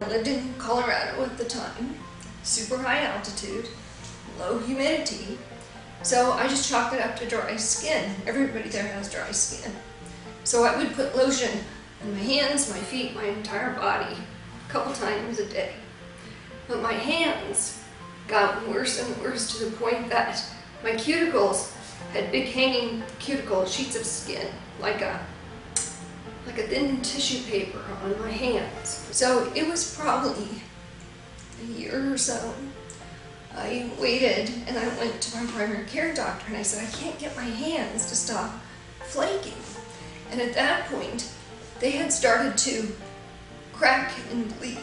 I lived in Colorado at the time, super high altitude, low humidity, so I just chalked it up to dry skin. Everybody there has dry skin. So I would put lotion on my hands, my feet, my entire body a couple times a day. But my hands got worse and worse to the point that my cuticles had big hanging cuticle sheets of skin, like a thin tissue paper on my hands. So it was probably a year or so. I waited and I went to my primary care doctor and I said, I can't get my hands to stop flaking. And at that point, they had started to crack and bleed.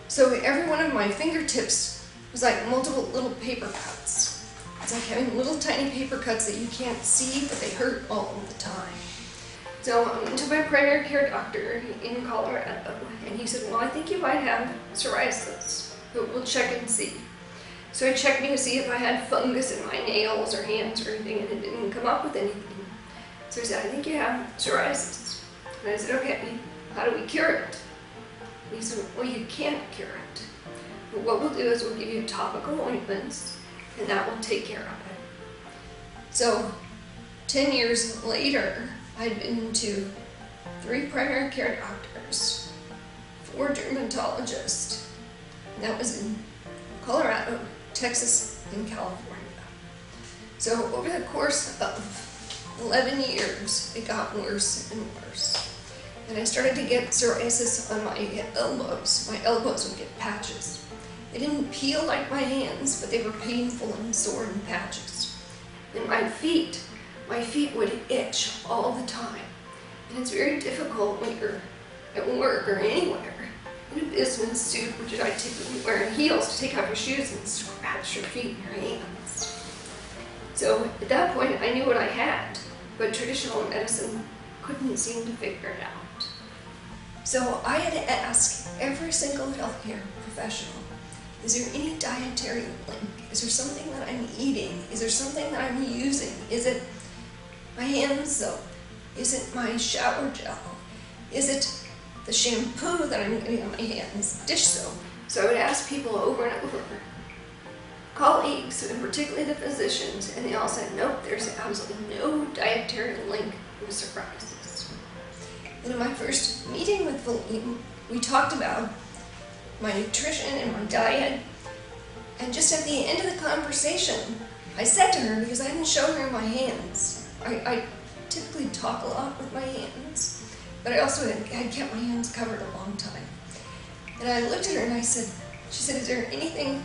So every one of my fingertips was like multiple little paper cuts. It's like having little tiny paper cuts that you can't see, but they hurt all the time. So I went to my primary care doctor in Colorado, and he said, well, I think you might have psoriasis, but we'll check and see. So he checked me to see if I had fungus in my nails or hands or anything, and it didn't come up with anything. So he said, I think you have psoriasis. And I said, okay, how do we cure it? And he said, well, you can't cure it. But what we'll do is we'll give you topical ointments, and that will take care of it. So 10 years later, I'd been to 3 primary care doctors, 4 dermatologists, and that was in Colorado, Texas, and California. So over the course of 11 years, it got worse and worse. And I started to get psoriasis on my elbows. My elbows would get patches. They didn't peel like my hands, but they were painful and sore in patches. And my feet would itch all the time. And it's very difficult when you're at work or anywhere in a business suit, which I typically wear in heels, to take off your shoes and scratch your feet and your hands. So at that point, I knew what I had, but traditional medicine couldn't seem to figure it out. So I had to ask every single healthcare professional, is there any dietary link? Is there something that I'm eating? Is there something that I'm using? Is it my hand soap? Is it my shower gel? Is it the shampoo that I'm getting on my hands? Dish soap? So I would ask people over and over, colleagues, and particularly the physicians, and they all said, nope, there's absolutely no dietary link with psoriasis. And in my first meeting with Feline, we talked about my nutrition and my diet, and just at the end of the conversation, I said to her, because I hadn't shown her my hands, I typically talk a lot with my hands, but I also had kept my hands covered a long time. And I looked at her and I said, she said, is there anything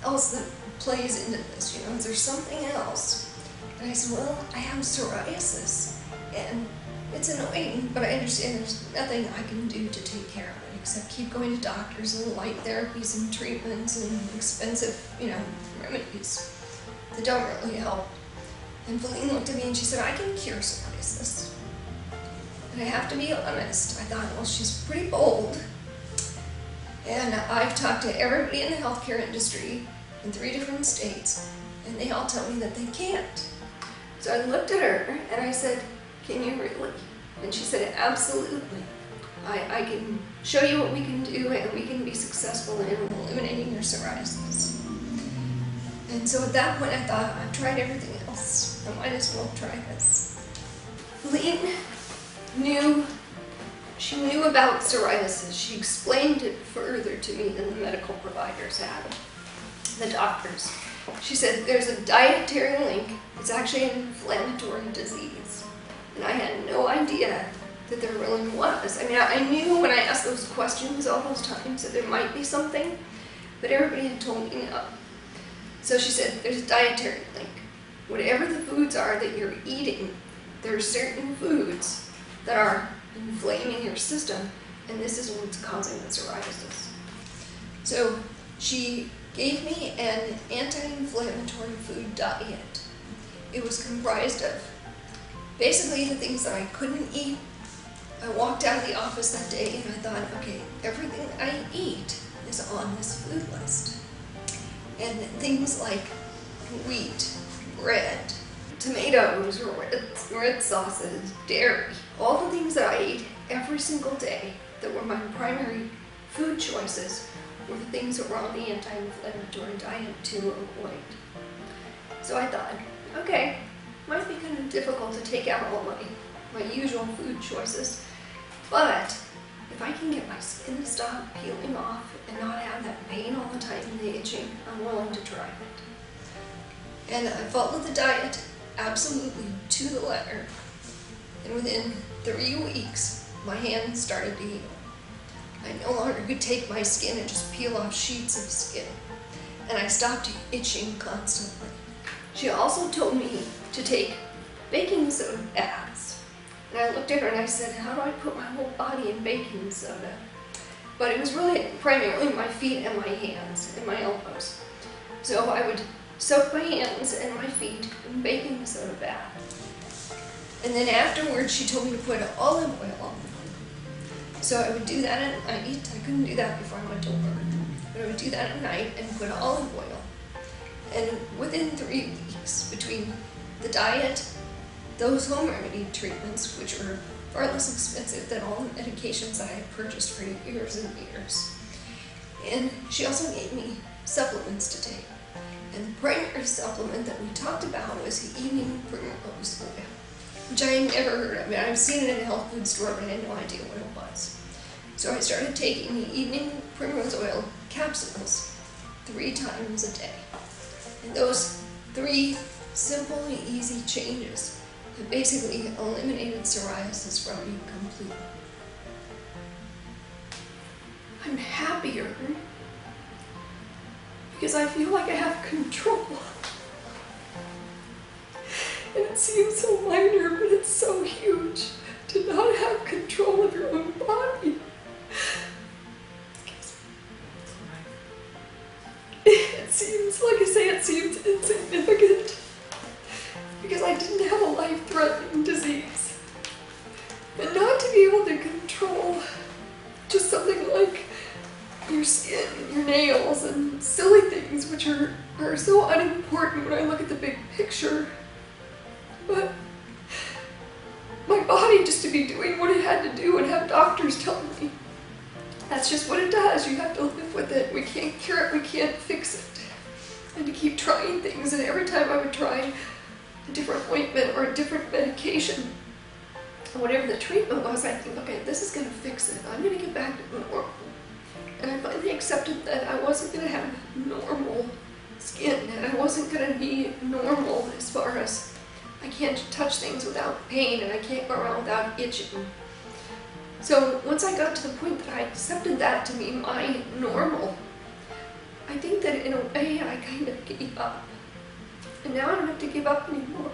else that plays into this? You know, is there something else? And I said, well, I have psoriasis, and it's annoying, but I understand there's nothing I can do to take care of it except keep going to doctors and light therapies and treatments and expensive, remedies that don't really help. And Feline looked at me and she said, I can cure psoriasis. And I have to be honest, I thought, well, she's pretty bold. And I've talked to everybody in the healthcare industry in 3 different states, and they all tell me that they can't. So I looked at her and I said, can you really? And she said, absolutely. I can show you what we can do, and we can be successful in eliminating your psoriasis. And so at that point I thought, I've tried everything else, I might as well try this. Feline knew about psoriasis. She explained it further to me than the medical providers had, the doctors. She said there's a dietary link. It's actually an inflammatory disease. And I had no idea that there really was. I mean, I knew when I asked those questions all those times that there might be something, but everybody had told me no. So she said, there's a dietary link. Whatever the foods are that you're eating, there are certain foods that are inflaming your system, and this is what's causing the psoriasis. So she gave me an anti-inflammatory food diet. It was comprised of basically the things that I couldn't eat. I walked out of the office that day and I thought, okay, everything I eat is on this food list. And things like wheat, bread, tomatoes, red sauces, dairy, all the things that I ate every single day that were my primary food choices were the things that were on the anti-inflammatory diet to avoid. So I thought, okay, might be kind of difficult to take out all my usual food choices, but if I can get my skin to stop peeling off and not have that pain all the time and the itching, I'm willing to try it. And I followed the diet absolutely to the letter, and within 3 weeks, my hands started to heal. I no longer could take my skin and just peel off sheets of skin, and I stopped itching constantly. She also told me to take baking soda baths, and I looked at her and I said, how do I put my whole body in baking soda? But it was really primarily my feet and my hands and my elbows. So I would soak my hands and my feet in baking soda bath. And then afterwards she told me to put olive oil on them. So I would do that at night. I couldn't do that before I went to work. But I would do that at night and put olive oil. And within 3 weeks, between the diet, those home remedy treatments, which were far less expensive than all the medications I had purchased for years and years. And she also gave me supplements to take. And the primary supplement that we talked about was the evening primrose oil, which I had never heard of. I mean, I've seen it in a health food store, but I had no idea what it was. So I started taking the evening primrose oil capsules 3 times a day. And those 3 simple and easy changes have basically eliminated psoriasis from me completely. I'm happier because I feel like I have control. And it seems so minor, but it's so huge to not have control of your own body. It seems, like I say, it seems insignificant because I didn't have a life-threatening disease. And not to be able to control just something like your skin, your nails, and silly things which are so unimportant when I look at the big picture. But my body just to be doing what it had to do and have doctors tell me that's just what it does. You have to live with it. We can't cure it. We can't fix it. And to keep trying things, and every time I would try a different ointment or a different medication, whatever the treatment was, I think, okay, this is going to fix it. I'm going to get back to normal. And I finally accepted that I wasn't going to have normal skin, and I wasn't going to be normal as far as I can't touch things without pain, and I can't go around without itching. So once I got to the point that I accepted that to be my normal, I think that in a way I kind of gave up. And now I don't have to give up anymore.